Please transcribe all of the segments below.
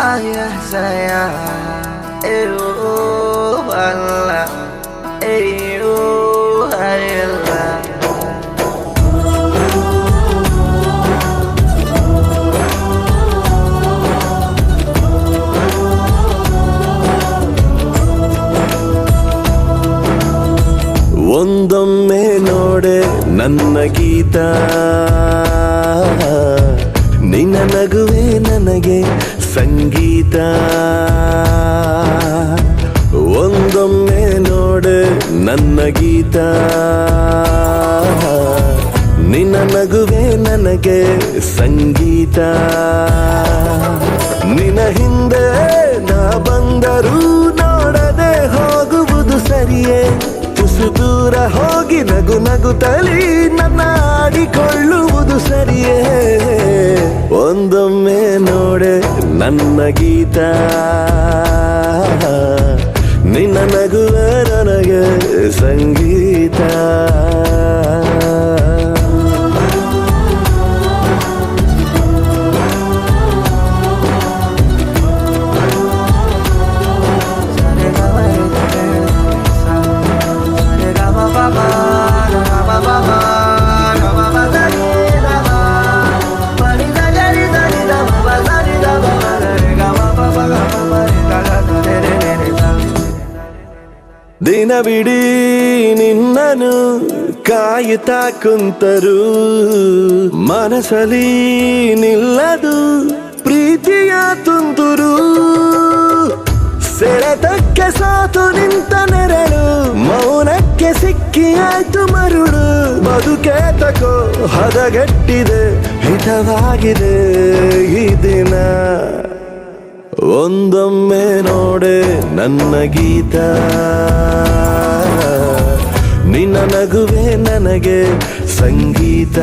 ayah saya, Allah, Allah. ಒಂದೊಮ್ಮೆ ನೋಡೆ ನನ್ನ ಗೀತ, ನಿನ್ನ ನಗುವೆ ನನಗೆ ಸಂಗೀತ. ಒಂದೊಮ್ಮೆ ನೋಡೆ ನನ್ನ ಗೀತ, ನಿನ್ನ ನಗುವೆ ನನಗೆ ಸಂಗೀತ. ನಿನ್ನ ಹಿಂದೆ ನಾ ಬಂದರೂ ನೋಡದೆ ಹೋಗುವುದು ಸರಿಯೇ? ತುಸು ದೂರ ಹೋಗಿ ನಗು ನಗುತ್ತಲಿ ನನ್ನ ಆಡಿಕೊಳ್ಳುವುದು ಸರಿಯೇ? ಒಂದೊಮ್ಮೆ ನೋಡೆ ನನ್ನ ಗೀತ, ನಿನ್ನ ನಗುವೆ ನನಗೆ ಸಂಗೀತ. ದಿನವಿಡೀ ನಿನ್ನನು ಕಾಯುತ್ತಾ ಕುಂತರು, ಮನಸಲಿ ನಿಲ್ಲದು ಪ್ರೀತಿಯ ತುಂತುರು. ಸೆಳೆತಕ್ಕೆ ಸಾತು ನಿಂತ ನೆರಳು, ಮೌನಕ್ಕೆ ಸಿಕ್ಕಿ ಆಯ್ತು ಮರುಳು. ಬದುಕೆ ತಕೋ ಹದಗೆಟ್ಟಿದೆ, ಹಿತವಾಗಿದೆ ಈ ದಿನ. ಒಂದೊಮ್ಮೆ ನೋಡೆ ನನ್ನ ಗೀತ, ನಿನ್ನ ನಗುವೆ ನನಗೆ ಸಂಗೀತ.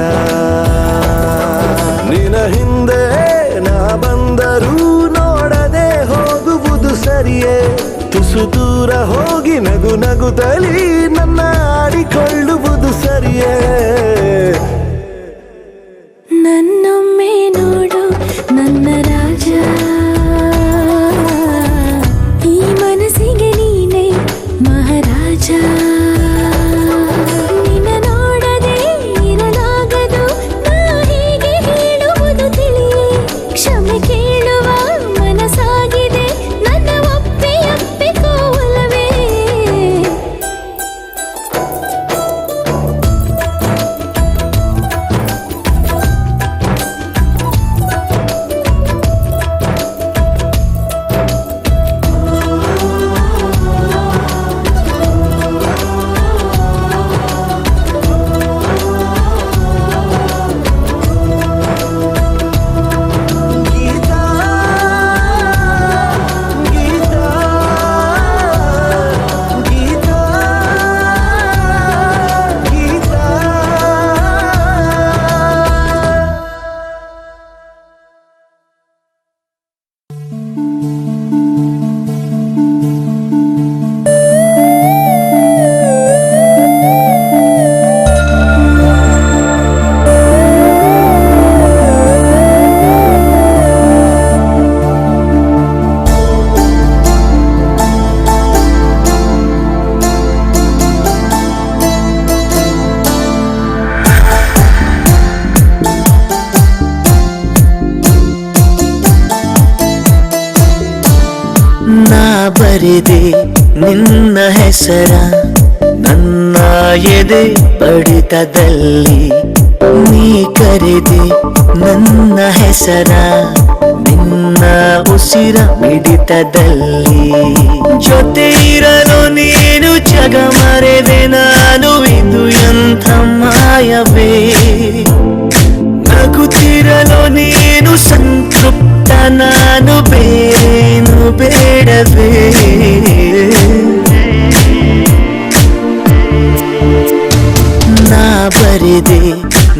ನಿನ್ನ ಹಿಂದೆ ನಾ ಬಂದರೂ ನೋಡದೆ ಹೋಗುವುದು ಸರಿಯೇ? ತುಸು ದೂರ ಹೋಗಿ ನಗು ನಗುತ್ತಲಿ ನನ್ನ ಆಡಿಕೊಳ್ಳುವುದು ಸರಿಯೇ? ನನ್ನೊಮ್ಮೆ ನೋಡು ನನ್ನ ರಾಜ, ಈ ಮನಸ್ಸಿಗೆ ನೀನೆ ಮಹಾರಾಜ. ನಿನ್ನ ನೋಡದೆ ಇರಲಾಗದು, ನಾ ಹೀಗೆ ಹೇಳುವುದು ತಿಳಿಯೇ? ಕ್ಷಮೆ ಕೇಳುವ ಮನಸ್ಸಾಗಿದೆ, ನನ್ನ ಒಪ್ಪಿಕೋವಲ್ಲವೇ? ಬರೆದೆ ನಿನ್ನ ಹೆಸರ ನನ್ನ ಎದೆ ಬಡಿತದಲ್ಲಿ, ನೀ ಕರೆದೆ ನನ್ನ ಹೆಸರ ನಿನ್ನ ಉಸಿರ ಮಿಡಿತದಲ್ಲಿ. ಜೊತೆ ಇರಲು ನೀನು ಜಗ ಮರೆದೆ ನಾನು, ಇದು ಎಂಥ ಮಾಯವೇ? ನಗುತ್ತಿರಲು ನೀನು ಸಂತೃಪ್ತ, ನಾನು ಬೇರೇನು ಬೇಡವೇ? ನಾ ಬರೆದೆ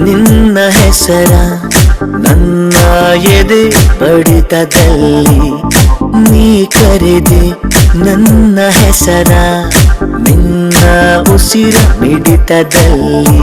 ನಿನ್ನ ಹೆಸರ ನನ್ನ ಎದೆ ಬಡಿತದಲ್ಲಿ, ನೀ ಕರೆದೆ ನನ್ನ ಹೆಸರ ನಿನ್ನ ಉಸಿರ ಮಿಡಿತದಲ್ಲಿ.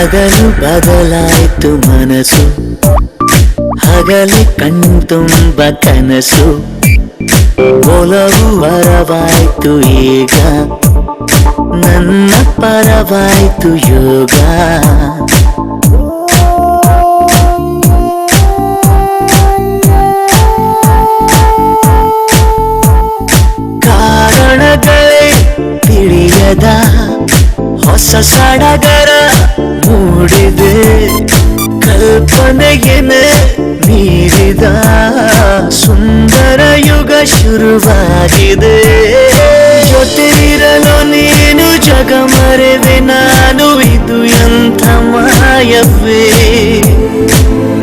ಹಗಲು ಬದಲಾಯ್ತು ಮನಸ್ಸು, ಹಗಲಿ ಕಣ್ತುಂಬ ಕನಸು, ಒಲವು ವರವಾಯ್ತು ಈಗ, ನನ್ನ ಪರವಾಯ್ತು ಯೋಗ. ಕಾರಣಗಳೇ ತಿಳಿಯದ ಹೊಸ ಸಡಗರ ಮೂಡಿದೆ, ಕಲ್ಪನೆಗೆನೆ ಮೀರಿದ ಸುಂದರ ಯುಗ ಶುರುವಾಗಿದೆ. ಜೊತೆ ಇರಲು ನೀನು ಜಗ ಮರೆವೆ ನಾನು, ಇದು ಎಂಥ ಮಾಯವೇ.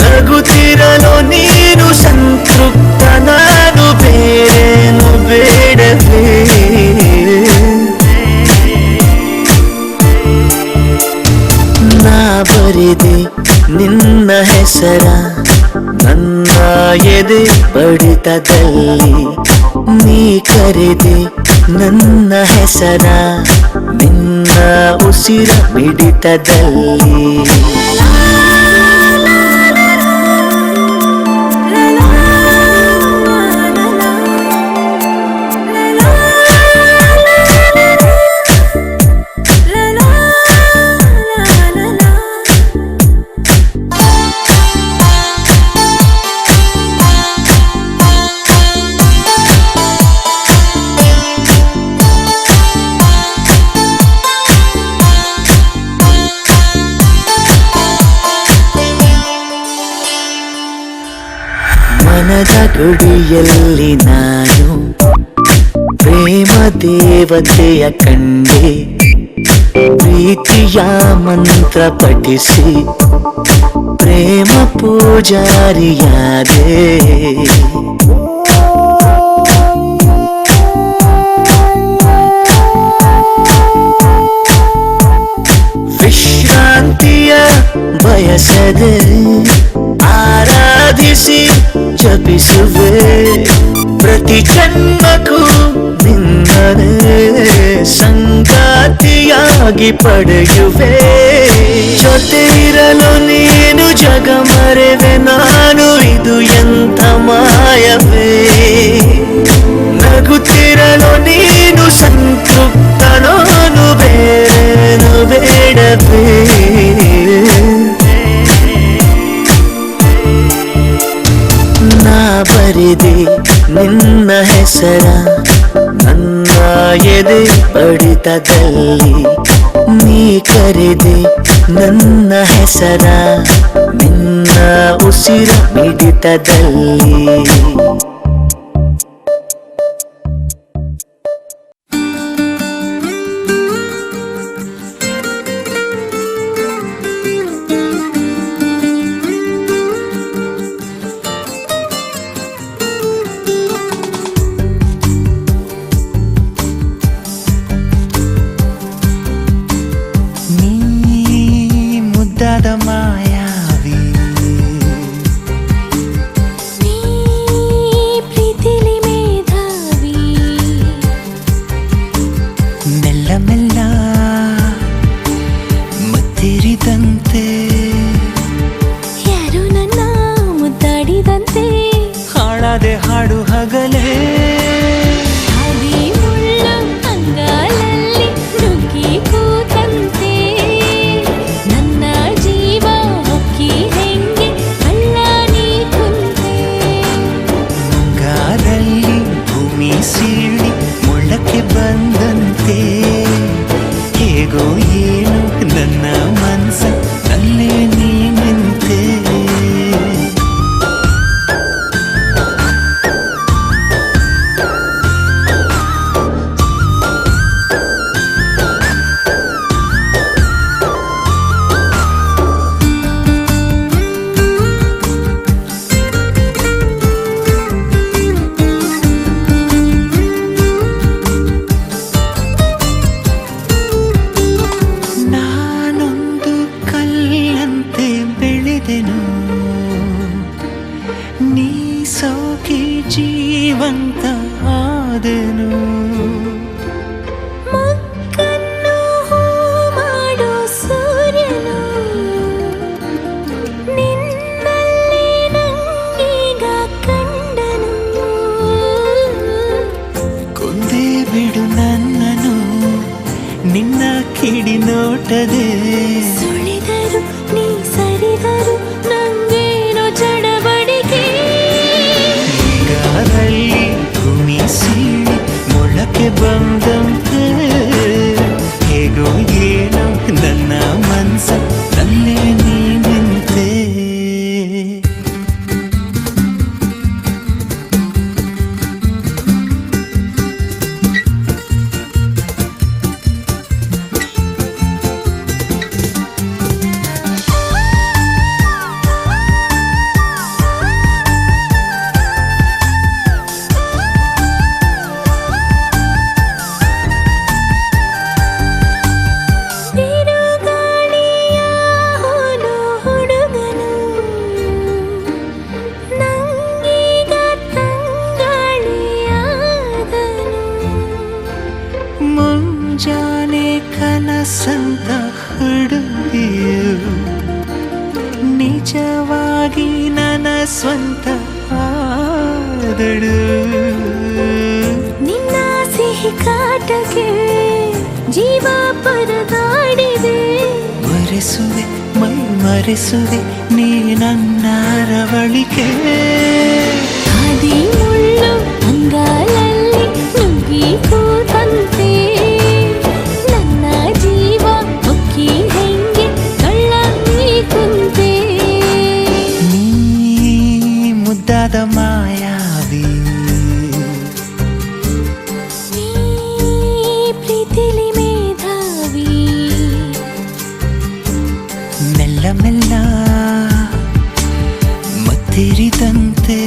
ನಗುತ್ತಿರಲು ನೀನು ಸಂತೃಪ್ತ ನಾನು, ಬೇರೇನು ಬೇಡವೇ. ನಾ ಬರೆದೆ ನಿನ್ನ ಹೆಸರ ನನ್ನ ಎದೆ ಬಡಿತದಲ್ಲಿ, ನೀ ಕರೆದೆ ನನ್ನ ಹೆಸರ ನಿನ್ನ ಉಸಿರ ಮಿಡಿತದಲ್ಲಿ. ಮನದ ಗುಡಿಯಲ್ಲಿ ನಾನು ಪ್ರೇಮ ದೇವತೆಯ ಕಂಡೆ, ಪ್ರೀತಿಯ ಮಂತ್ರ ಪಠಿಸಿ ಪ್ರೇಮ ಪೂಜಾರಿಯಾದೆ. ವಿಶ್ರಾಂತಿಯ ಬಯಸದೆ ಆರಾಧಿಸಿ ಜಪಿಸುವೆ, ಪ್ರತಿ ಜನ್ಮಕ್ಕೂ ನಿನ್ನನೇ ಸಂಗಾತಿಯಾಗಿ ಪಡೆಯುವೆ. ಜೊತೆ ಇರಲು ನೀನು ಜಗ ಮರೆವೆ ನಾನು, ಇದು ಎಂಥ ಮಾಯವೇ. ನಗುತ್ತಿರಲು ನೀನು ಸಂತೃಪ್ತ ನಾನು, ಬೇರೇನು ಬೇಡವೇ. ನಾ ಬರೆದೆ ನಿನ್ನ ಹೆಸರ ನನ್ನ ಎದೆ ಬಡಿತದಲ್ಲಿ, ನೀ ಕರೆದೆ ನನ್ನ ಹೆಸರ ನಿನ್ನ ಉಸಿರ ಮಿಡಿತದಲ್ಲಿ. ಮಾಯಾವಿ ನೀ ಪ್ರೀತಿಲಿ ಮೇಧಾವಿ, ಮೆಲ್ಲ ಮೆಲ್ಲ ಮತ್ತಿರಿದಂತೆ ಯಾರು ನನ್ನ ಮುದ್ದಾಡಿದಂತೆ, ಹಾಳಾದೆ ಹಾಡು ಹಗಲೇ. ಹಾದಿ ಮುಳ್ಳು ಅಂಗಾಲಲ್ಲಿ ನುಗ್ಗಿ ಕೂತಂತೆ, ನನ್ನ ಜೀವ ಹೊಕ್ಕಿ ಹೆಂಗೆ ಅಲ್ಲ ನೀ ಕುಂತೆ. ಮುಂಗಾರಲ್ಲಿ ಭೂಮಿ ಸೀಳಿ ಮುಳ್ಳಕ್ಕೆ ಬಂದಂತೆ, ಹೇಗೋ ಏನು ನನ್ನ ಮನಸ ನಲ್ಲೇ ನೀ ನಿಂತೆ. ನಾನೊಂದು ಕಲ್ಲಂತೆ ಬೆಳೆದೆನು, ನೀ ಸೋಕಿ ಜೀವಂತ ಆದೆನು. ಮಕ್ಕನ್ನು ಹೂ ಮಾಡೋ ಸೂರ್ಯನು ಮುಟ್ಟದೆ ಸುಳಿದರು ನೀ ಸರಿದರು ನಂಗೇನೋ ಚಡಬಡಿಕೆ ಈಗಾದಲ್ಲಿ ಭೂಮಿ ಸೀಳಿ ಮೊಳಕೆ ಬಂದಂತೆ ಹೇಗೋ ಏನೋ ನನ್ನ ಮನಸ ನಲ್ಲೇ ನೀ ನಿಂತೆ ಬಿರುಗಾಳಿಯ ಹೋಲು ಹುಡುಗನು ನಂಗೀಗ ತಂಗಾಳಿಯಾದನು ಮುಂಜಾನೆ ಕನಸಂತ ಹುಡುಗಿಯು ನಿಜವಾಗಿ ನನ್ನ ಸ್ವಂತ ಆದಳು ನಿನ್ನ ಸಿಹಿ ಕಾಟಕ್ಕೆ ಜೀವ ಪರದಾಡಿದೆ ಮರೆಸುವೆ ಮೈ ಮರೆಸುವೆ ನೀ ನನ್ನ ರವಳಿಕೆ ಹಾದಿ ಮುಳ್ಳು ಅಂಗಾಲಲ್ಲಿ ನುಗ್ಗಿ ಕೂತಂತೆ ನನ್ನ ಜೀವ ಹೊಕ್ಕಿ ಹೆಂಗೆ ಕಳ್ಳಂಗಿ ಕುಂತೆ ನೀ ಮುದ್ದಾದ ಮಾಯಾವಿ ನೀ ಪ್ರೀತಿಲಿ ಮೇಧಾವಿ ಮೆಲ್ಲ ಮೆಲ್ಲ ಮತ್ತಿರಿದಂತೆ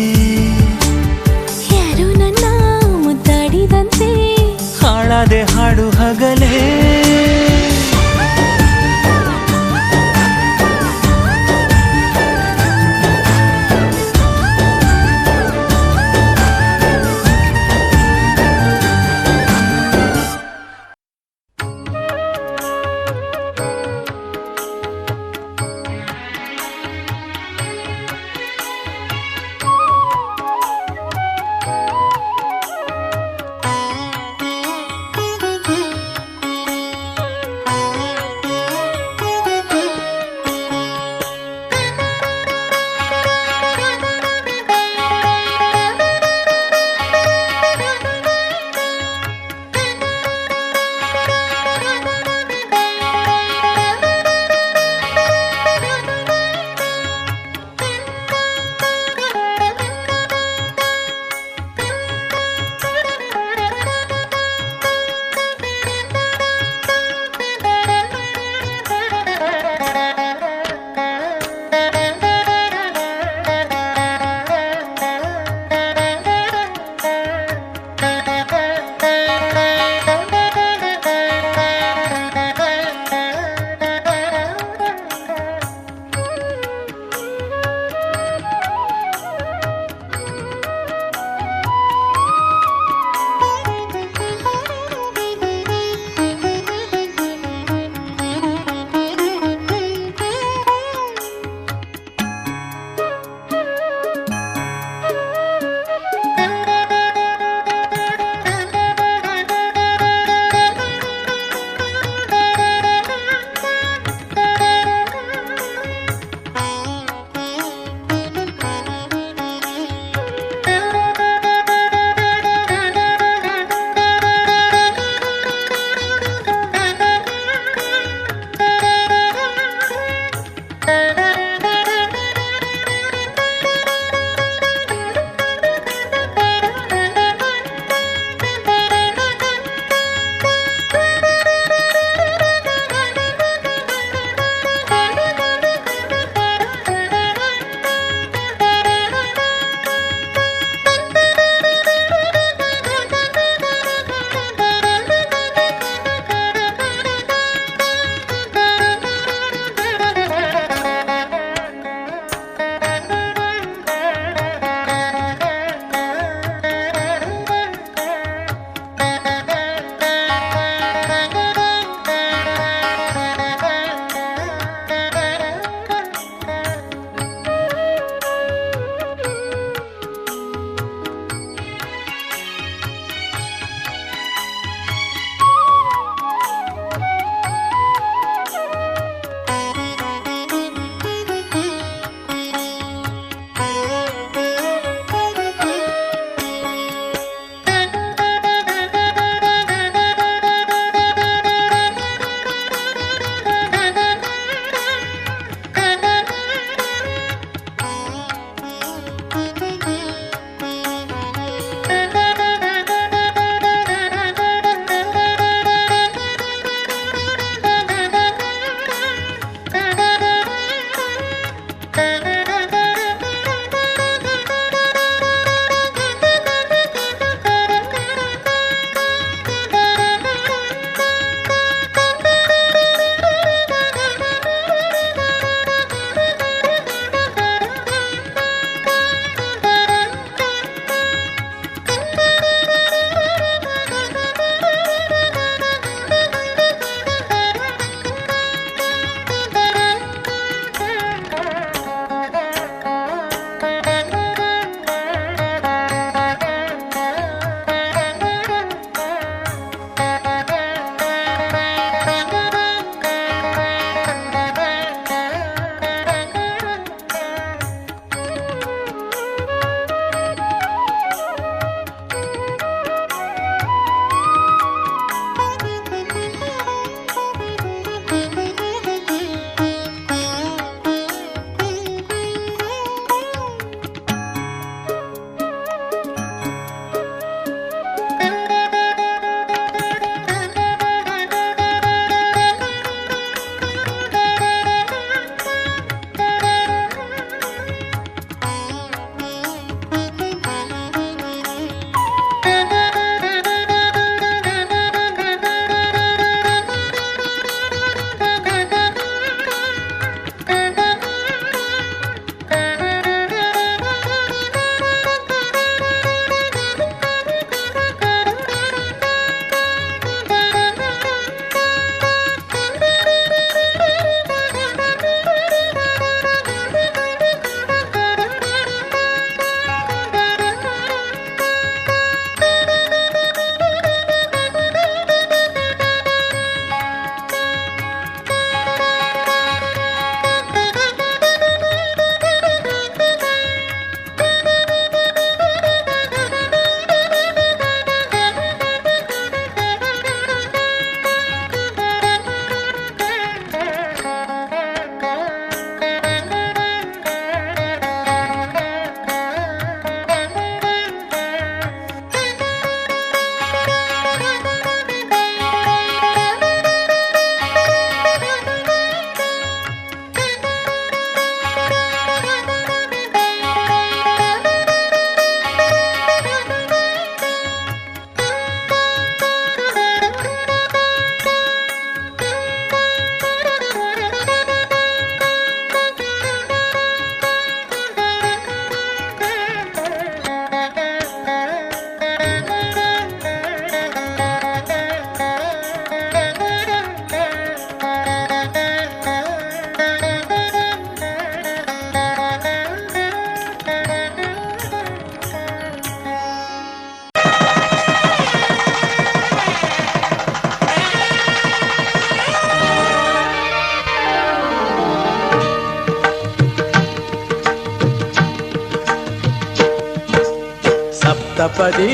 ಸಪ್ತಪದಿ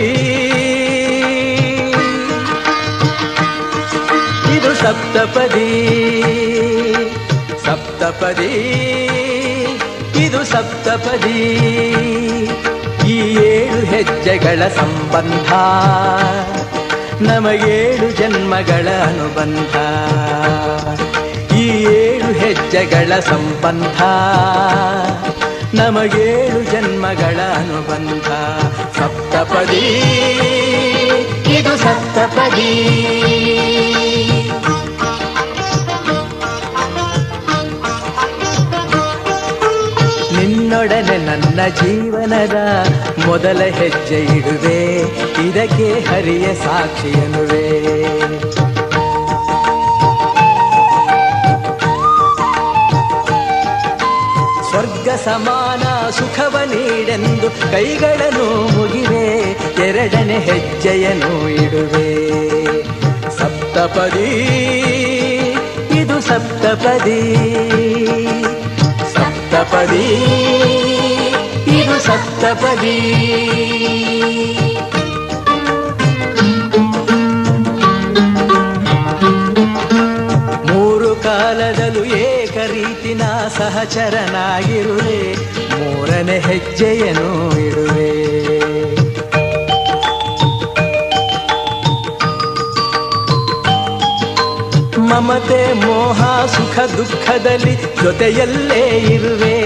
ಇದು ಸಪ್ತಪದಿ ಸಪ್ತಪದಿ ಇದು ಸಪ್ತಪದಿ ಈ 7 ಹೆಜ್ಜೆಗಳ ಸಂಬಂಧ ನಮಗೇಳು ಜನ್ಮಗಳ ಅನುಬಂಧ ಈ 7 ಹೆಜ್ಜೆಗಳ ಸಂಬಂಧ ನಮಗೇಳು ಜನ್ಮಗಳ ಅನುಬಂಧ ಸಪ್ತಪದಿ ಇದು ಸಪ್ತಪದಿ ನಿನ್ನೊಡನೆ ನನ್ನ ಜೀವನದ ಮೊದಲ ಹೆಜ್ಜೆ ಇಡುವೆ ಇದಕ್ಕೆ ಹರಿಯ ಸಾಕ್ಷಿ ಎನ್ನುವೆ ಸ್ವರ್ಗ ಸಮಾನ ಸುಖವ ನೀಡೆಂದು ಕೈಗಳನ್ನು ಮುಗಿವೆ ಎರಡನೇ ಹೆಜ್ಜೆಯನ್ನು ಇಡುವೆ ಸಪ್ತಪದಿ ಇದು ಸಪ್ತಪದಿ ಸಪ್ತಪದಿ ಇದು ಸಪ್ತಪದಿ ಮೂರು ಕಾಲದಲ್ಲೂ ಏಕರೀತಿನ ಸಹಚರನಾಗಿರುವೆ ಮೂರನೇ ಹೆಜ್ಜೆಯನ್ನು ಇಡುವೆ ಮಮತೆ ಮೋಹ ಸುಖ ದುಃಖದಲ್ಲಿ ಜೊತೆಯಲ್ಲೇ ಇರುವೆ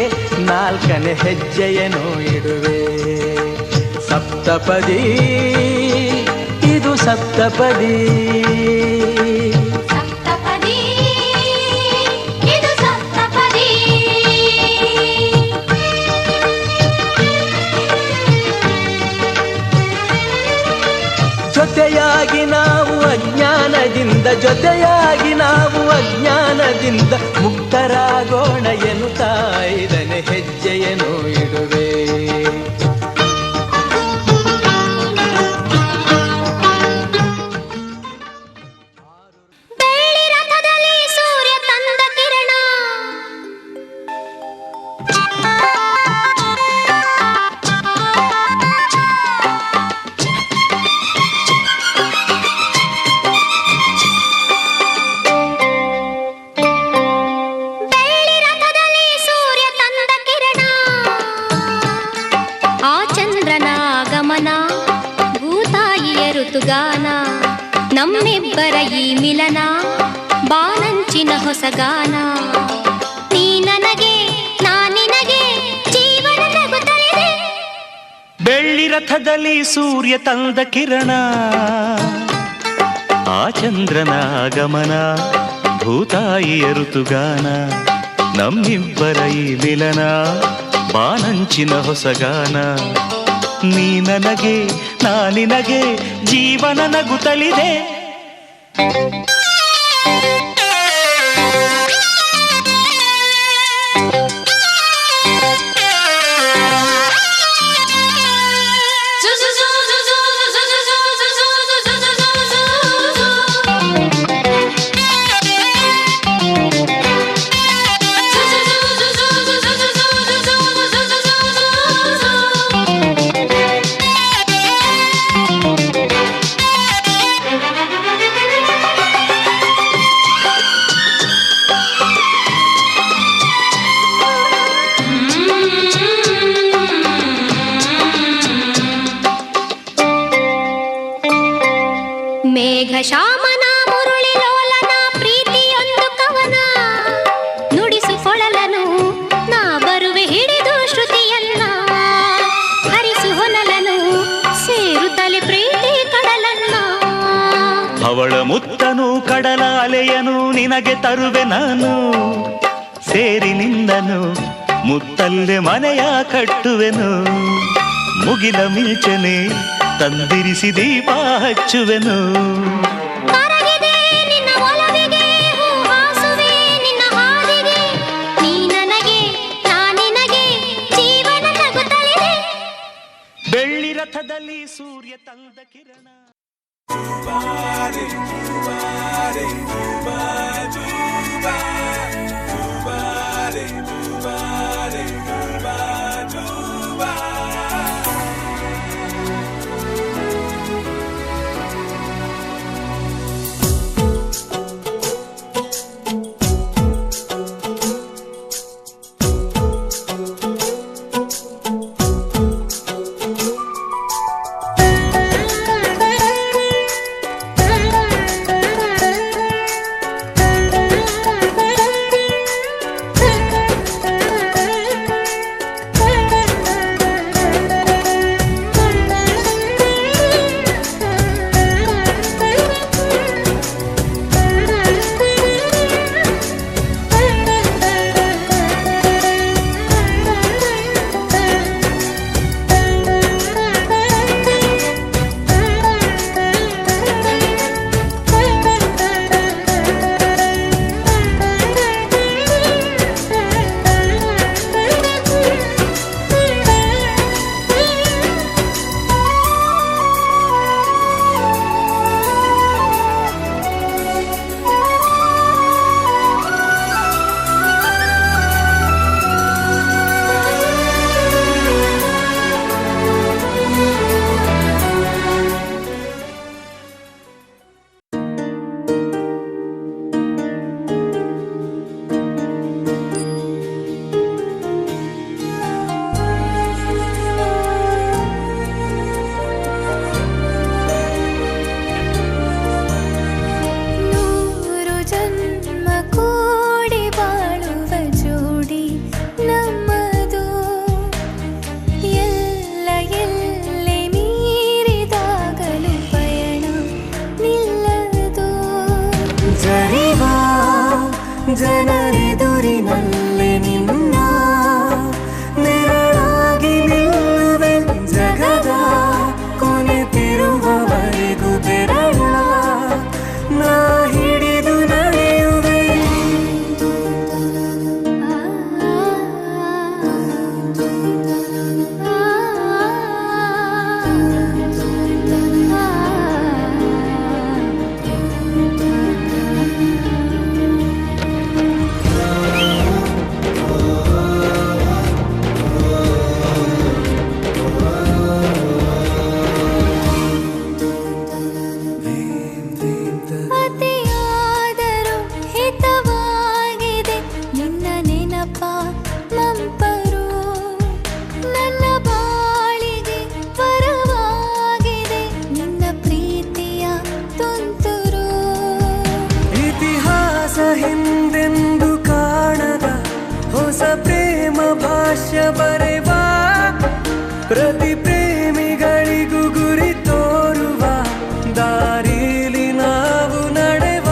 ನಾಲ್ಕನೇ ಹೆಜ್ಜೆಯನ್ನು ಇಡುವೆ ಸಪ್ತಪದಿ ಇದು ಸಪ್ತಪದಿ ಸಪ್ತಪದಿ ಇದು ಸಪ್ತಪದಿ ಜೊತೆಯಾಗಿ ನಾವು ಅಜ್ಞಾನದಿಂದ ಮುಕ್ತರಾಗೋಣ ಎನ್ನುತ್ತಾ 5ನೇ ಹೆಜ್ಜೆಯನ್ನು ಇಡುವೆ ಬೆಳ್ಳಿ ರಥದಲ್ಲಿ ಸೂರ್ಯ ತಂದ ಕಿರಣ ಬೆಳ್ಳಿ ರಥದಲ್ಲಿ ಸೂರ್ಯ ತಂದ ಕಿರಣ ಆ ಚಂದ್ರನ ಆಗಮನ ಭೂತಾಯಿಯ ಋತುಗಾನ ನಮ್ಮಿಬ್ಬರ ಈ ಮಿಲನ ಬಾನಂಚಿನ ಹೊಸಗಾನ ನೀ ನನಗೆ ನಾ ನಿನಗೆ ಜೀವನ ನಗುತ್ತಲಿದೆ ಬೆಳ್ಳಿ ರಥದಲ್ಲಿ ಸೂರ್ಯ ತಂದ ಕಿರಣ ಆ ಚಂದ್ರನ ಆಗಮನ ಭೂತಾಯಿಯ ಋತುಗಾನ ನಮ್ಮಿಬ್ಬರ ಈ ಮಿಲನ ಬಾನಂಚಿನ ಹೊಸಗಾನ ನೀ ನನಗೆ ನಾ ನಿನಗೆ ಜೀವನ ನಗುತ್ತಲಿದೆ ಮೇಘಶ್ಯಾಮನ ಮುರುಳಿ ಲೋಲನ ಪ್ರೀತಿಯೊಂದು ಕವನ ನುಡಿಸುಕೊಳಲನು ನಾ ಬರುವೆ ಹಿಡಿದು ಶ್ರುತಿಯನ್ನ ಹರಿಸು ಹೊನಲನು ಸೇರುತ್ತಲೆ ಪ್ರೀತಿ ಕಡಲನ್ನ ಅವಳ ಮುತ್ತನು ಕಡಲ ಅಲೆಯನು ನಿನಗೆ ತರುವೆ ನಾನು ಸೇರಿ ನಿಂದನು ಮುತ್ತಲ್ಲೆ ಮನೆಯ ಕಟ್ಟುವೆನು ಮುಗಿಲ ಮಿಂಚನೆ ತಂದಿರಿಸಿ ದೀಪ ಹಚ್ಚುವೆನು ಕರಗಿದೆ ನಿನ್ನ ಒಲವಿಗೆ ಹೂ ಹಾಸುವೆ ನಿನ್ನ ಹಾದಿಗೆ ನೀ ನನಗೆ ನಾ ನಿನಗೆ ಜೀವನ ನಗುತ್ತಲಿದೆ ಬೆಳ್ಳಿ ರಥದಲ್ಲಿ ಸೂರ್ಯ ತಂದ ಕಿರಣ ಬರೆವ ಪ್ರತಿ ಪ್ರೇಮಿಗಳಿಗೂ ಗುರಿ ತೋರುವ ದಾರಿಲಿ ನಾವು ನಡೆವ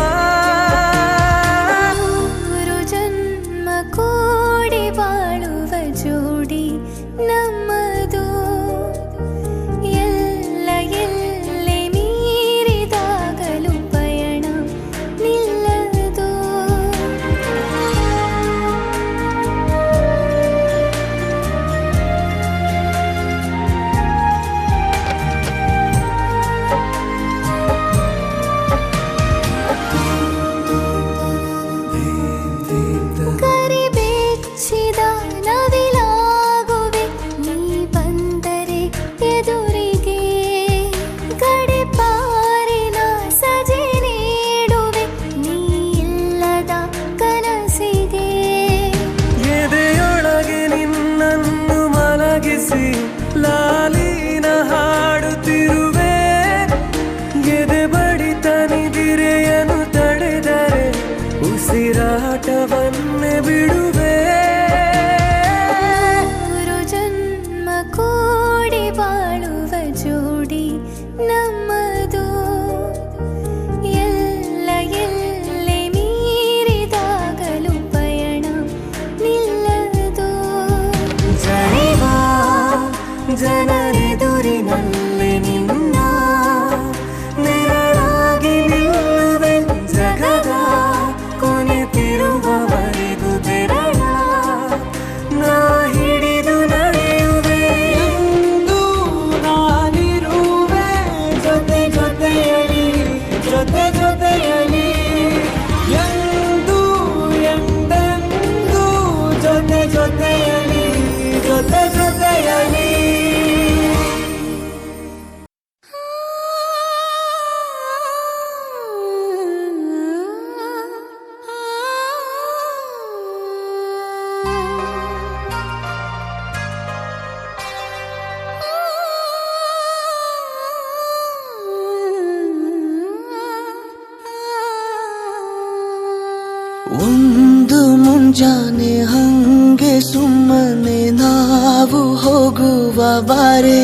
ಮೂರು ಜನ್ಮ ಕೂಡಿ ಬಾಳುವ ಜೋಡಿ ನಮ್ಮದು ಎಲ್ಲ ಎಲ್ಲೆ ಮೀರಿದಾಗಲೂ ಪಯಣ ನಿಲ್ಲದು ಕರಿಬೆಚ್ಚಿದ ನವಿಲಾಗುವೆ ನೀ ಬಂದರೆ ಎದುರಿಗೆ ಗಡಿಪಾರಿನ ಸಜೆ ನೀಡುವೆ ನೀ ಇಲ್ಲದ ಕನಸಿಗೆ ಎದೆಯೊಳಗೆ ನಿನ್ನನ್ನು ಮಲಗಿಸಿ ಲಾಲಿನ ಹಾಡುತ್ತಿರುವೆ ಎದೆ ಬಡಿತ ನಿದಿರೆಯನ್ನು ತಡೆದರೆ ಉಸಿರಾಟವನ್ನೇ ಬಿಡುವೆ ಮೂರು ಜನ್ಮ ಕೂಡಿ ಬಾಳುವ ಜೋಡಿ ನಮ್ಮದು ಎಲ್ಲ ಎಲ್ಲೆ ಮೀರಿದಾಗಲೂ ಪಯಣ ನಿಲ್ಲದು ಜನಿವ ಜನರೆದುರಿನಲ್ಲಿ ನಿನ್ನ ನೆರಳಾಗಿ ನಿಲ್ಲುವೆ ಜಗದ ಕೊನೆತಿರುವವರೆಗೂ ಬೆರಳ ನಾ ಹಿಡಿದು ನಡೆಯುವೆ ಎಂದು ನಾನಿರುವೆ ಜೊತೆ ಜೊತೆಯಲಿ ಜೊತೆ ಜೊತೆಯಲಿ ಎಂದು ಎಂದೆಂದು ಜೊತೆ ಜೊತೆಯಲಿ ಜೊತೆ ಜೊತೆಯಲಿ ಒಂದು ಮುಂಜಾನೆ ಹಂಗೆ ಸುಮ್ಮನೆ ನಾವು ಹೋಗುವ ಬಾರೆ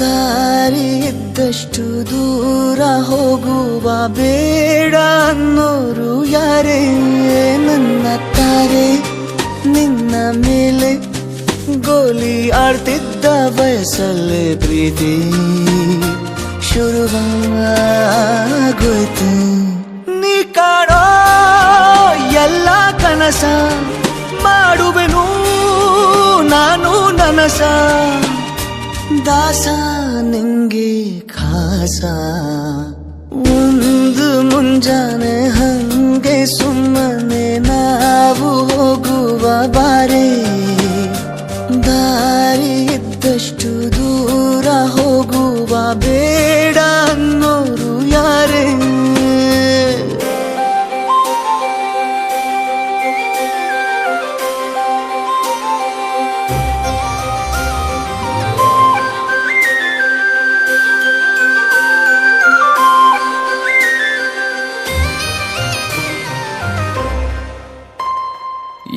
ದಾರಿ ಇದ್ದಷ್ಟು ದೂರ ಹೋಗುವ ಬೇಡ ಅನ್ನೋರು ಯಾರೇ ನನ್ನ ತಾರೆ ನಿನ್ನ ಮೇಲೆ ಗೋಲಿ ಆಡ್ತಿದ್ದ ವಯಸ್ಸಲ್ಲೇ ಪ್ರೀತಿ ಶುರುವಾಗೋಯ್ತು ನೀ ಕಾಣೋ ಎಲ್ಲ ಕನಸ ಮಾಡುವೆನು ನಾನು ನನಸ ದಾಸ ನಿಂಗೆ ಖಾಸ ಒಂದು ಮುಂಜಾನೆ ಹಂಗೆ ಸುಮ್ಮನೆ ನಾವು ಹೋಗುವ ಬಾರೆ ದಾರಿ ಇದ್ದಷ್ಟು ದೂರ ಹೋಗುವ ಬೇಡ ಅನ್ನೋರು ಯಾರೇ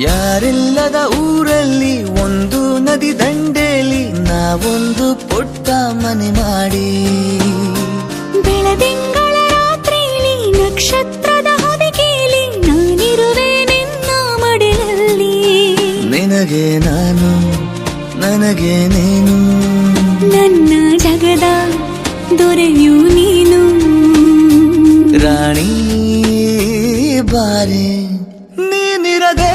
ಯಾರಿಲ್ಲದ ಊರಲ್ಲಿ ಒಂದು ನದಿ ದಂಡೆಯಲ್ಲಿ ನಾವೊಂದು ಪುಟ್ಟ ಮನೆ ಮಾಡಿ ಬೆಳದಿಂಗಳ ರಾತ್ರಿಲಿ ನಕ್ಷತ್ರದ ಹೊದಿಕೆಯಲ್ಲಿ ನಾನಿರುವೆ ನಿನ್ನ ಮಡಿಲಲ್ಲಿ ನಿನಗೆ ನಾನು ನನಗೆ ನೀನು ನನ್ನ ಜಗದ ದೊರೆಯು ನೀನು ರಾಣಿ ಬಾರೆ ನೀನಿರದೆ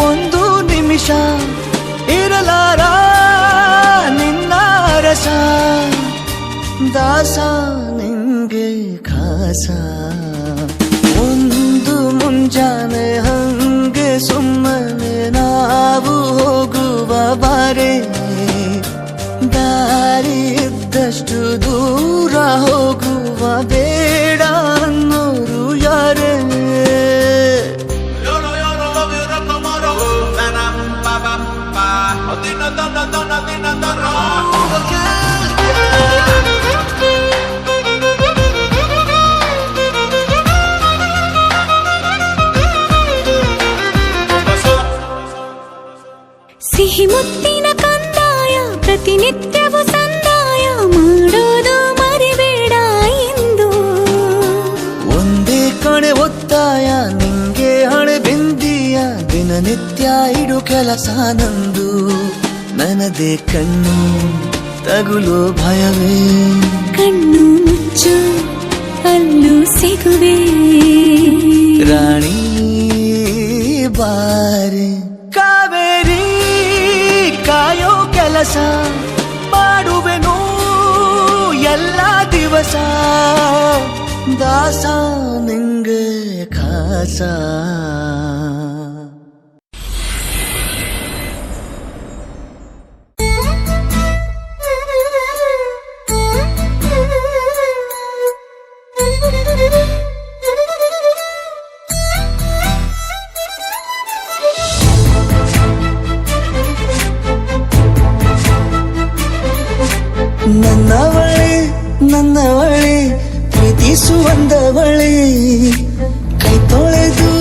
ಒಂದು ನಿಮಿಷ ಇರಲಾರ ನಿನ್ನ ರಸ ದಾಸ ನಿಂಗೆ ಖಾಸ ಒಂದು ಮುಂಜಾನೆ ಹಂಗೆ ಸುಮ್ಮನೆ ನಾವು ಹೋಗುವ ಬಾರೆ ದಾರಿ ಇದ್ದಷ್ಟು ದೂರ ಹೋಗುವ ಬೇಡ ಅನ್ನೋರು ಯಾರೇ ಮಾಡೋದು ಮರಿಬೇಡ ಎಂದು. ಒಂದೇ ಕಣೆ ಒತ್ತಾಯ ನಿಂಗೆ ಹಣೆ ಬಿಂದಿಯ ದಿನನಿತ್ಯ ಇಡು ಕೆಲಸ ನಂದು. ನನದೇ ಕಣ್ಣು ತಗುಲೋ ಭಯವೇ, ಕಣ್ಣು ಮುಚ್ಚು ಅಲ್ಲೂ ಸಿಗುವೆ. ರಾಣಿ ಬಾರೆ ಕಾವೇರಿ ಕಾಯೋ ಕೆಲಸ ಮಾಡುವೆನು ಎಲ್ಲ ದಿವಸ. ದಾಸ ನಿಂಗೆ ಖಾಸ. ನನ್ನವಳೆ ನನ್ನವಳೆ ಪ್ರೀತಿಸುವಂದವಳೆ, ಕೈ ತೊಳೆದು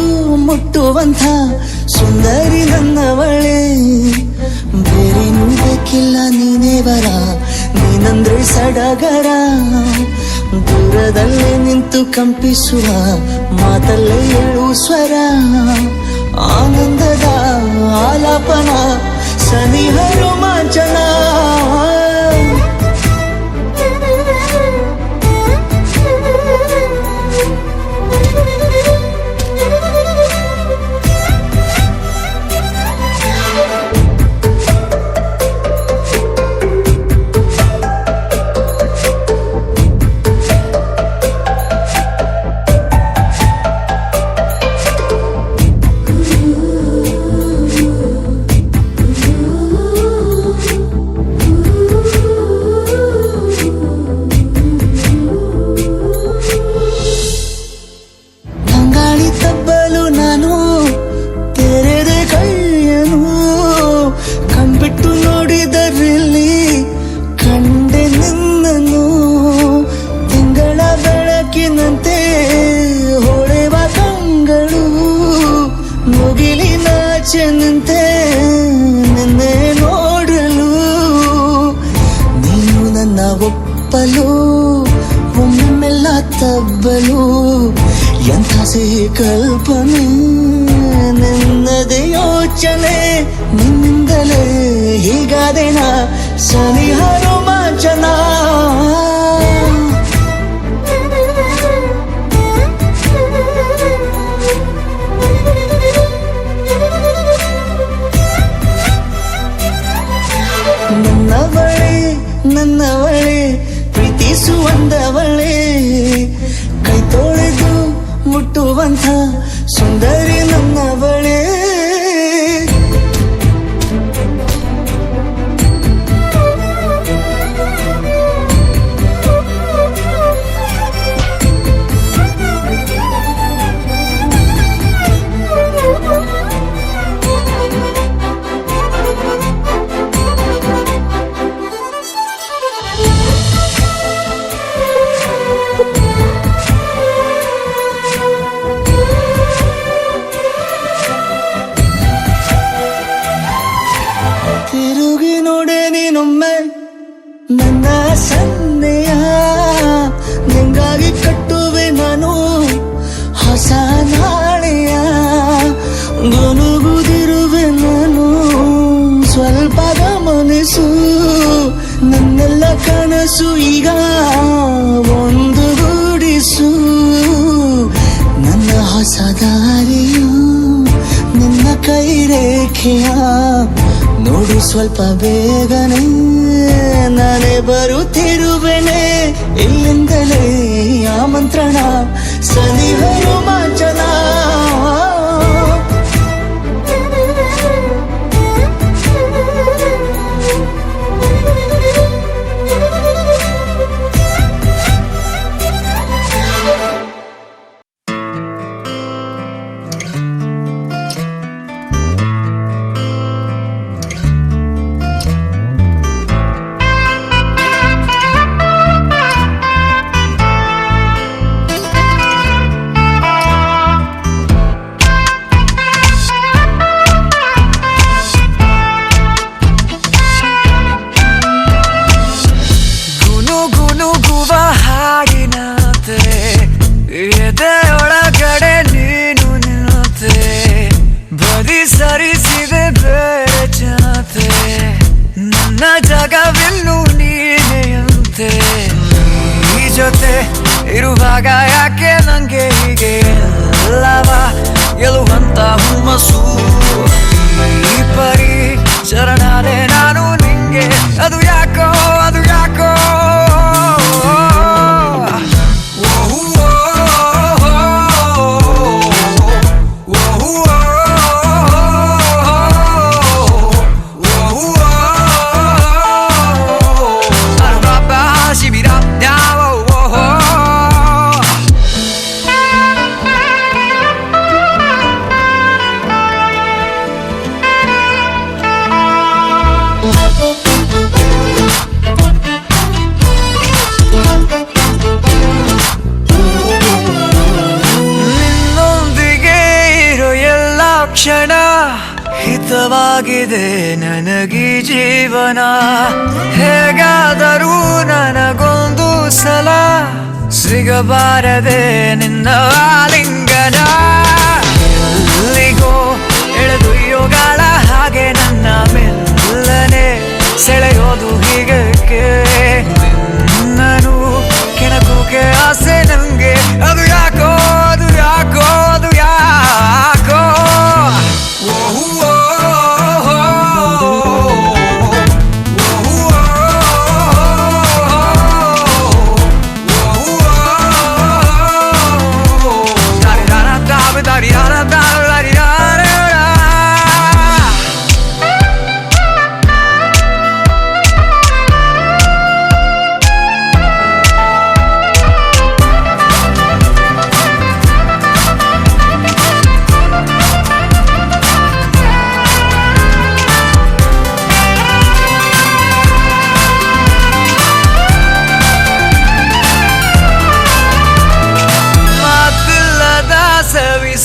ಮುಟ್ಟುವಂಥ ಸುಂದರಿ ನನ್ನವಳೆ. ಬೇರೇನೂ ಬೇಕಿಲ್ಲ ನೀನೇ ಬರ, ನೀನಂದ್ರೆ ಸಡಗರ. ದೂರದಲ್ಲೇ ನಿಂತು ಕಂಪಿಸುವ ಮಾತಲ್ಲೇ ಏಳು ಸ್ವರ. ಆನಂದದ ಆಲಾಪನ ಸನಿಹ ರೋಮಾಂಚನ. ನಿಂತೆ ನಿನ್ನೆ ನೋಡಲು, ನೀನು ನನ್ನ ಒಪ್ಪಲು ಒಮ್ಮೆಲ್ಲ ತಬ್ಬಲು. ಎಂಥ ಸಿಹಿ ಕಲ್ಪನೆ ನಿನ್ನದೇ ಯೋಚನೆ, ನಿನ್ನಿಂದಲೇ ಹೀಗಾದೆನ ಸನಿಹ ರೋಮಾಂಚನ. ನನ್ನವಳೆ ನನ್ನವಳೆ ಪ್ರೀತಿಸುವಂದವಳೆ, ಕೈ ತೊಳೆದು ಮುಟ್ಟುವಂಥ ಸುಂದರಿ ನನ್ನವಳೆ. ತಿರುಗಿ ನೋಡೆ ನೀನೊಮ್ಮೆ ನನ್ನ ಸನ್ನೆಯ, ನಿಂಗಾಗಿ ಕಟ್ಟುವೆ ನಾನು ಹೊಸ ನಾಳೆಯ. ಗುನುಗುದಿರುವೆ ನಾನು ಸ್ವಲ್ಪ ಗಮನಿಸು, ನನ್ನೆಲ್ಲ ಕನಸು ಈಗ ಒಂದು ಗೂಡಿಸು. ನನ್ನ ಹೊಸ ದಾರಿಯು ನಿನ್ನ ಕೈ ರೇಖೆಯ ನೋಡು ಸ್ವಲ್ಪ ಬೇಗನೆ, ನಾನೇ ಬರುತ್ತಿರುವೆನೆ. ಇಲ್ಲಿಂದಲೇ ಆಮಂತ್ರಣ ಸನಿಹ ರೋಮಾಂಚನ. ಇರುವಾಗ ಯಾಕೆ ನಂಗೆ ಹೀಗೆ ಎಲ್ಲವ ಗೆಲ್ಲುವಂತ ಹುಮ್ಮಸ್ಸು ಈ ಪರಿ ಶರಣಾದೆ ನಾನು ನಿಂಗೆ ಅದು ಯಾಕೋ ಅದು ಯಾಕೋ ಕ್ಷಣ ಹಿತವಾಗಿದೆ ನನಗೀ ಜೀವನ ಹೇಗಾದರೂ ನನಗೊಂದು ಸಲ ಸಿಗಬಾರದೆ ನಿನ್ನ ಆಲಿಂಗನ ಎಲ್ಲಿಗೋ ಎಳೆದೊಯ್ಯೋಗಾಳ ಹಾಗೆ ನನ್ನ ಮೆಲ್ಲನೆ ಸೆಳೆಯೋದು ಹೀಗಕ್ಕೆ ನಿನ್ನನು ಕೆಣಕೋಕೆ ಆಸೆ ನಂಗೆ ಅದು ಯಾಕೋ ಅದು ಯಾಕೋ ಅದು ಯಾಕೋ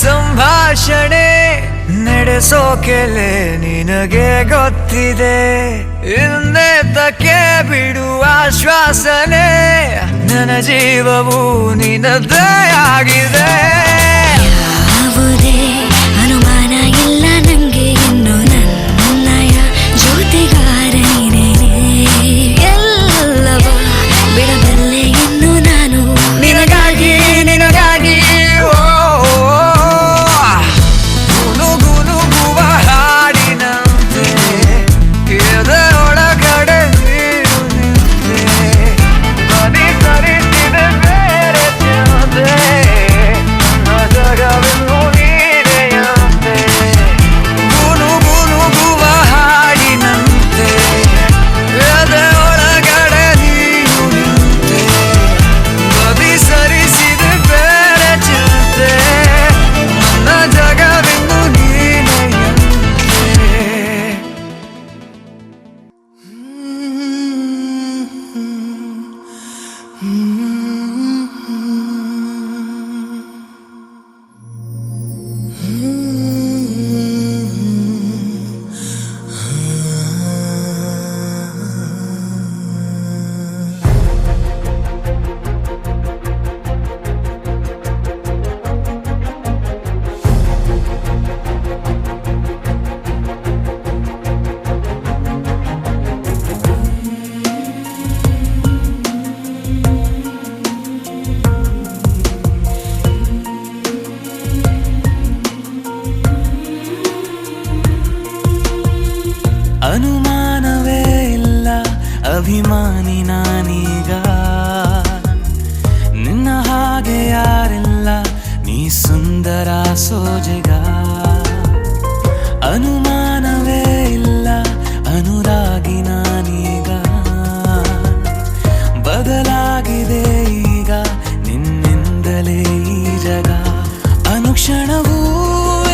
ಸಂಭಾಷಣೆ ನಡೆಸೋಕೆಲೆ ನಿನಗೆ ಗೊತ್ತಿದೆ ಇನ್ನೇತಕ್ಕೆ ಬಿಡುವ ಶ್ವಾಸನೆ ನನ್ನ ಜೀವವು ನಿನ್ನದೇ ಆಗಿದೆ ಯಾವುದೇ ಅನುಮಾನ ಇಲ್ಲ ನಂಗೆ ಇನ್ನು ನನ್ನಯ ಜೊತೆಗಾರ ನೀನೇನೆ ಎಲ್ಲವ ಬಿಡಬಲ್ಲೆ ಇನ್ನು ನಾನು ನಿನಗಾಗಿ ನಿನಗಾಗಿ ಅನುಮಾನವೇ ಇಲ್ಲ ಅಭಿಮಾನಿ ನಾನೀಗ ನಿನ್ನ ಹಾಗೆ ಯಾರಿಲ್ಲ ನೀ ಸುಂದರ ಸೋಜೆಗ ಅನುಮಾನವೇ ಇಲ್ಲ ಅನುರಾಗಿ ನಾನೀಗ ಬದಲಾಗಿದೆ ಈಗ ನಿನ್ನಿಂದಲೇ ಈ ಜಗ ಅನುಕ್ಷಣವೂ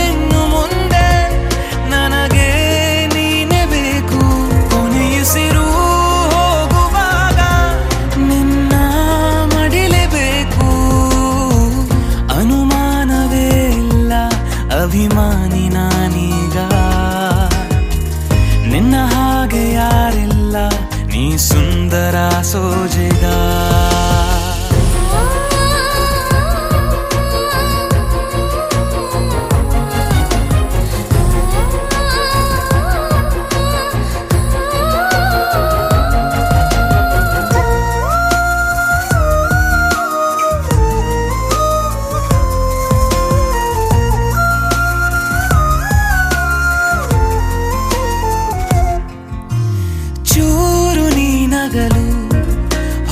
ಇನ್ನು ಮುಂದೆ ನನಗೆ ನೀನೆ ಬೇಕು ಕೊನೆಯುಸಿರು ಹೋಗುವಾಗ ನಿನ್ನ ಮಡಿಲೇಬೇಕು ಅನುಮಾನವೇ ಇಲ್ಲ ಅಭಿಮಾನಿ ನಾನೀಗ ನಿನ್ನ ಹಾಗೆ ಯಾರಿಲ್ಲ ನೀ ಸುಂದರ ಸೋಜೆಗ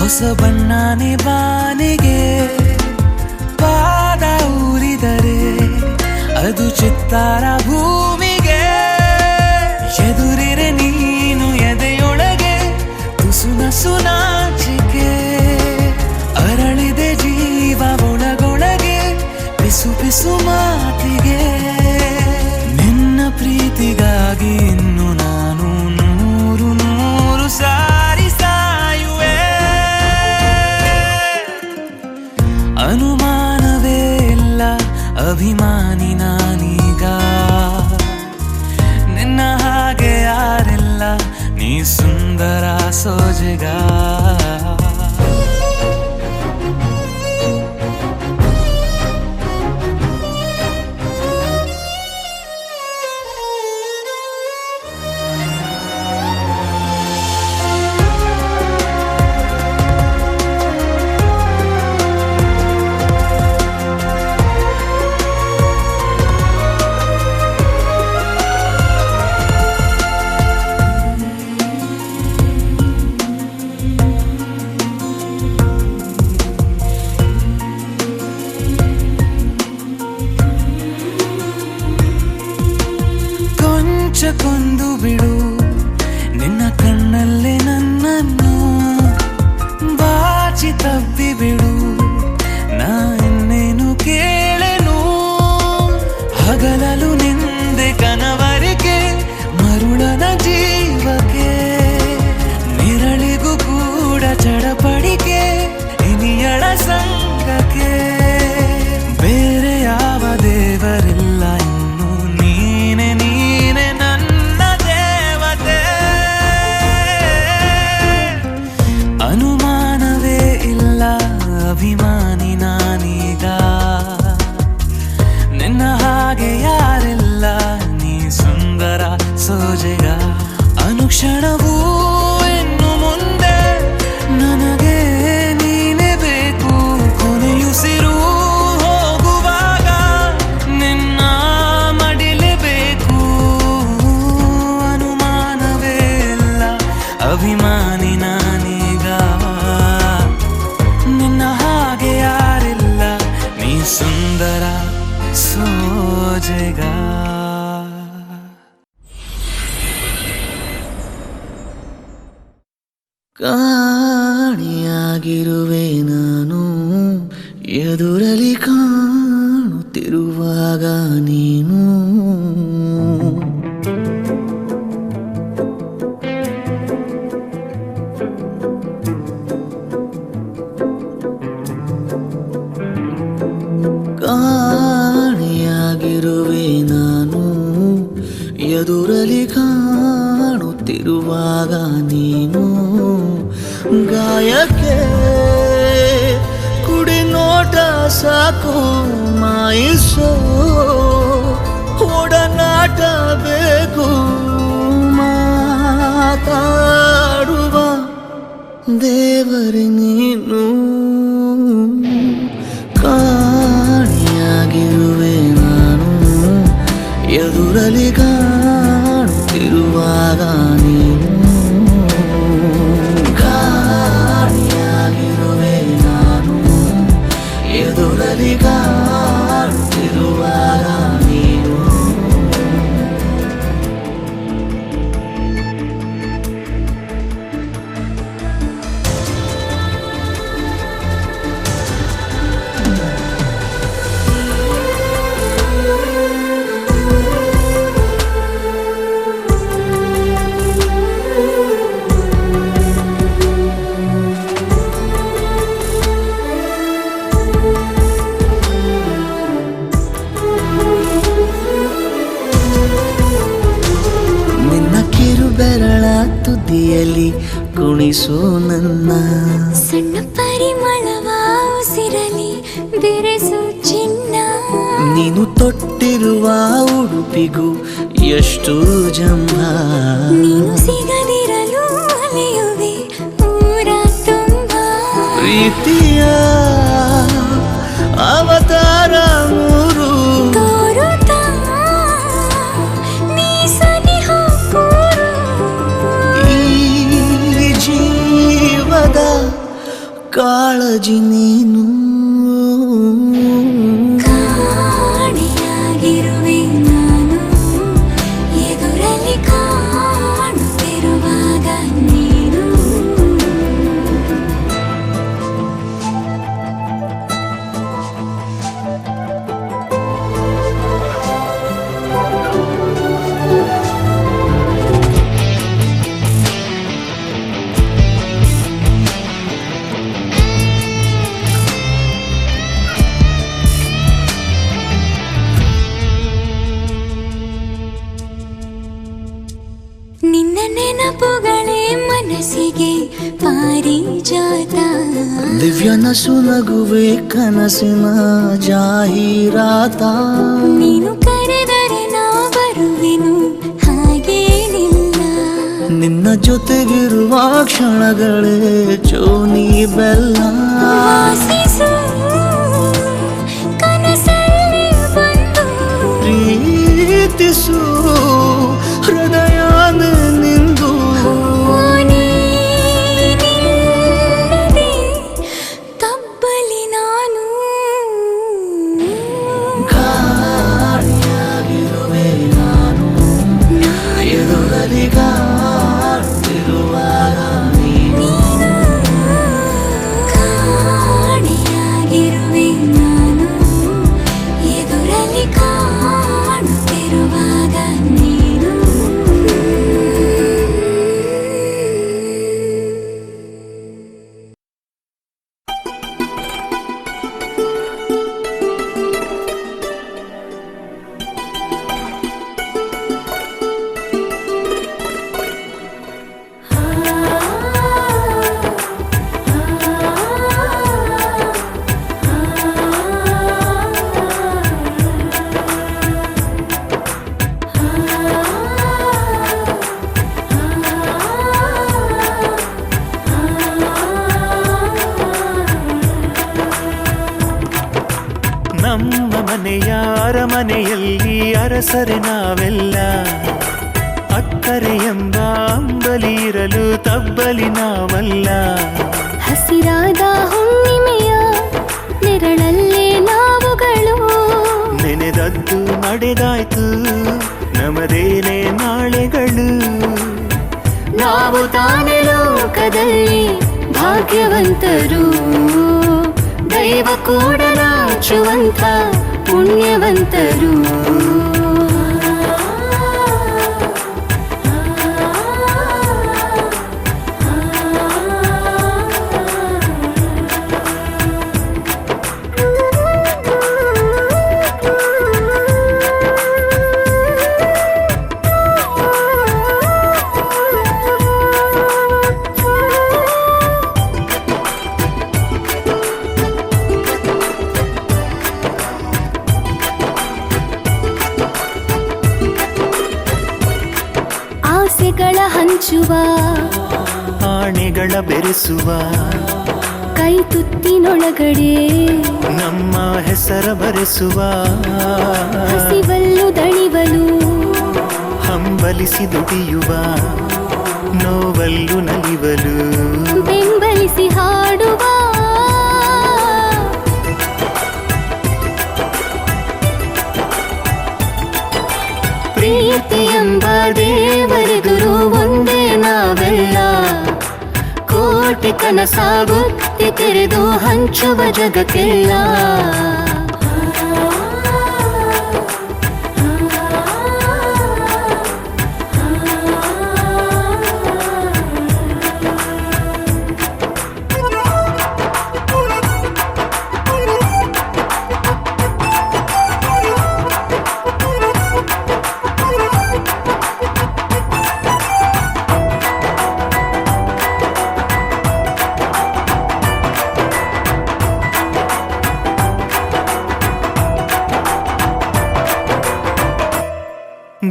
ಹೊಸ ಬಣ್ಣನೆ ಬಾನಿಗೆ ಪಾದ ಊರಿದರೆ ಅದು ಚಿತ್ತಾರ ಭೂಮಿಗೆ. ಎದುರಿರೆ ನೀನು ಎದೆಯೊಳಗೆ ತುಸು ನಸು ನಾಚಿಕೆ, ಅರಳಿದೆ ಜೀವ ಒಳಗೊಳಗೆ ಪಿಸು ಪಿಸು ಮಾತಿಗೆ. ನಿನ್ನ ಪ್ರೀತಿಗಾಗಿ ಇನ್ನು ನಾನು ನೂರು ನೂರು ಸಾರಿ ಸಾಯುವೆ. ಅನುಮಾನವೇ ಇಲ್ಲ ಅಭಿಮಾನಿ ನಾನೀಗ, ನಿನ್ನ ಹಾಗೆ ಯಾರಿಲ್ಲ ನೀ ಸುಂದರ ಸೋಜಿಗ. ಕೊಂದು ಬಿಡು ನಿನ್ನ ಕಣ್ಣಲ್ಲೇ ನನ್ನನ್ನು, ಬಾಚಿ ತಬ್ಬಿ ಬಿಡು ನಾ ಇನ್ನೇನು ಕೇಳೆನು. ಹಗಲಲು ನಿಂದೆ ಕನವರಿಕೆ ಮರುಳನ ಜೀವಕ್ಕೆ, ನಿರಳಿಗೂ ಕೂಡ ಚಡಪಡಿಕೆ ಇನಿಯಳ ಸಂಗಕ್ಕೆ. ಬೇರೆ ಯಾವ ದೇವರಿಲ್ಲ ಇನ್ನು ನೀನೆ ನೀನೆ ನನ್ನ ದೇವತೆ. ಅನುಮಾನವೇ ಇಲ್ಲ ಅಭಿಮಾನಿ ನಾನೀಗ, ನಿನ್ನ ಹಾಗೆ ಯಾರಿಲ್ಲ ನೀ ಸುಂದರ ಸೋಜೆಗ. ಅನುಕ್ಷಣವೂ ಇನ್ನು ಮುಂದೆ ನನಗೆ ನೀನೇ ಬೇಕು, ಕೊನೆಯುಸಿರು ಹೋಗುವಾಗ ನಿನ್ನ ಮಡಿಲೇಬೇಕು. ಅನುಮಾನವೇ ಇಲ್ಲ ಅಭಿಮಾನಿ ನಾನೀಗ, ನಿನ್ನ ಹಾಗೆ ಯಾರಿಲ್ಲ ನೀ ಸುಂದರ ಸೋಜೆಗ. ಕಾಣಿಯಾಗಿರುವೆ ನಾನು ಎದುರಲಿ ಕಾಣುತ್ತಿರುವಾಗ ನೀನು. ಕಾಣಿಯಾಗಿರುವೆ ನಾನು ಎದುರಲಿ ಕಾಣುತ್ತಿರುವಾಗ ನೀನು. ಗಾಯಕ್ಕೆ ಕುಡಿ ನೋಟ ಸಾಕು ಮಾಯಿಸೋ, ಒಡನಾಟ ಬೇಕು ಮಾತಾಡುವ ದೇವರೇ ನೀನು. ಕಾಣಿಯಾಗಿರುವೆ ನಾನು ಎದುರಲಿ ಕಾಣುತ್ತಿರುವಾಗ ನೀನು. ಕಾಣಿಯಾಗಿರುವೆ ನಾನು ಎದುರಲಿ ಕಾಣುತ್ತಿರುವಾಗ ನೀನು. ಬೆರಳ ತುದಿಯಲ್ಲಿ ಕುಣಿಸು ನನ್ನ, ಸಣ್ಣ ಪರಿಮಳವ ಉಸಿರಲಿ ಬೆರೆಸು ಚಿನ್ನ. ನೀನು ತೊಟ್ಟಿರುವ ಉಡುಪಿಗೂ ಎಷ್ಟು ಜಂಭ, ನೀನು ಸಿಗದಿರಲು ಅಲೆಯುವೆ ಊರ ತುಂಬ. ಪ್ರೀತಿಯ ಅವತಾರ ಮೂರು ತೋರುತ್ತಾ ನೀ ಸನಿಹ ಕೂರು. ಈ ಜೀವದ ಕಾಳಜಿ ನೀನು. ಕಾಣಿಯಾಗಿರುವೆ ನಾನು ಎದುರಲ್ಲಿ ಕಾಣುತ್ತಿರುವಾಗ ನೀನು. ನಿನ್ನ ನೆನಪುಗಳೇ ಮನಸ್ಸಿಗೆ ಪಾರಿಜಾತ. ದಿವ್ಯ ನಸು ನಗುವೆ ಕನಸಿನ ಜಾಹೀರಾತ. ನೀನು ಕರೆದರೆ ನಾ ಬರುವೆನು ಹಾಗೇನಿಲ್ಲ. ನಿನ್ನ ಜೊತೆಗಿರುವ ಕ್ಷಣಗಳೇ ಚೋನಿ ಬೆಲ್ಲ. ವಾಸಿಸು ಕನಸಲ್ಲಿ ಬಂದು ಪ್ರೀತಿಸು ಹೃದಯ ನಿಂದು. ನೀನಿಲ್ಲದೆ ತಬ್ಬಲಿ ನಾನು. ಕಾಣಿಯಾಗಿರುವೆ ನಾನು ಎದುರಲ್ಲಿ ಕಾಡುತ್ತಿರುವಾಗ ನೀನು. ಕಾಣಿಯಾಗಿರುವೆ ನಾನು ಎದುರಲ್ಲಿ ಕಾಣುತ್ತಿರುವಾಗ ನೀನು. ನಮ್ಮ ಮನೆಯ ಅರಮನೆಯಲ್ಲಿ ಅರಸರೆ ನಾವೆಲ್ಲ. ಅಕ್ಕರೆ ಎಂಬ ಅಂಬಲಿ ಇರಲು ತಬ್ಬಲಿ ನಾವಲ್ಲ. ಹಸಿರಾದ ಹುಣ್ಣಿಮೆಯ ನೆರಳಲ್ಲೇ ನಾವುಗಳು. ನೆನೆದದ್ದು ನಡೆದಾಯ್ತು ನಮದೇನೆ ನಾಳೆಗಳು. ನಾವು ತಾನೇ ಲೋಕದಲ್ಲಿ ಭಾಗ್ಯವಂತರು. ದೈವ ಕೂಡ ನಾಚುವಂತ ಪುಣ್ಯವಂತರು. ಆಸೆಗಳ ಹಂಚುವ ಆಣೆಗಳ ಬೆರೆಸುವ ಕೈ ತುತ್ತಿನೊಳಗಡೆ ನಮ್ಮ ಹೆಸರ ಬರೆಸುವ. ಹಸಿವಲ್ಲು ದಣಿವಲು ಹಂಬಲಿಸಿ ದುಡಿಯುವ ನೋವಲ್ಲು ನಲಿವಲು. ಬೆಂಬಲಿಸಿ ಹಾಡುವ ಪ್ರೀತಿ ಎಂಬ ದೇವರೆದುರು ಒಂದೇ ನಾವೆಲ್ಲ. ಕೋಟಿ ಕನಸಾಗುತ್ತಿ ತೆರೆದು ಹಂಚುವ ಜಗಕ್ಕೆಲ್ಲ.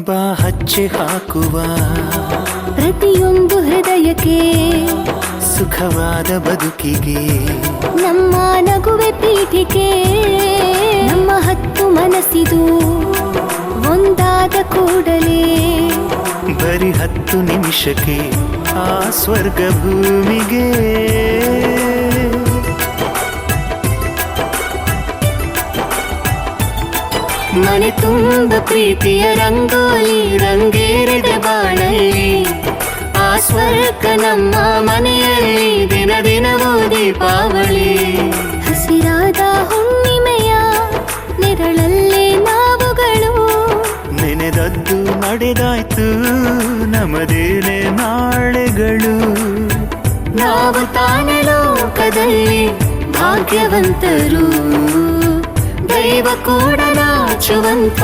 ಬಾ ಹಚ್ಚೆ ಹಾಕುವ ಪ್ರತಿಯೊಂದು ಹೃದಯಕ್ಕೆ ಸುಖವಾದ ಬದುಕಿಗೆ. ನಮ್ಮ ನಗುವೆ ಪೀಠಿಕೆ. ನಮ್ಮ ಹತ್ತು ಮನಸ್ಸಿದು ಒಂದಾದ ಕೂಡಲೇ ಬರಿ 10 ನಿಮಿಷಕ್ಕೆ ಆ ಸ್ವರ್ಗ ಭೂಮಿಗೆ. ಒಂದು ಪ್ರೀತಿಯ ರಂಗೋಲಿ ರಂಗೇರಿದೆ ಬಾಳಲ್ಲಿ. ಆ ಸ್ವರ್ಗ ನಮ್ಮ ಮನೆಯಲ್ಲಿ ದಿನ ದಿನವೂ ದೀಪಾವಳಿ. ಹಸಿರಾದ ಹುಣ್ಣಿಮೆಯ ನೆರಳಲ್ಲೇ ನಾವುಗಳು ನೆನೆದದ್ದು ನಡೆದಾಯ್ತು ನಮದೇನೆ ನಾಳೆಗಳು. ನಾವು ತಾನೆ ಲೋಕದಲ್ಲಿ ಭಾಗ್ಯವಂತರು, ದೈವ ಕೂಡ ನಾಚುವಂತ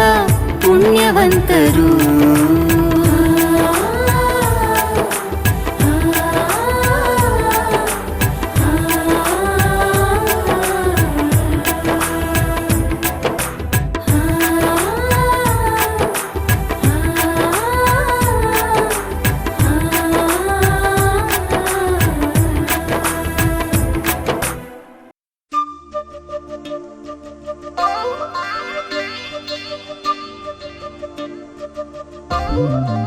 ಪುಣ್ಯವಂತರು. Mm-hmm.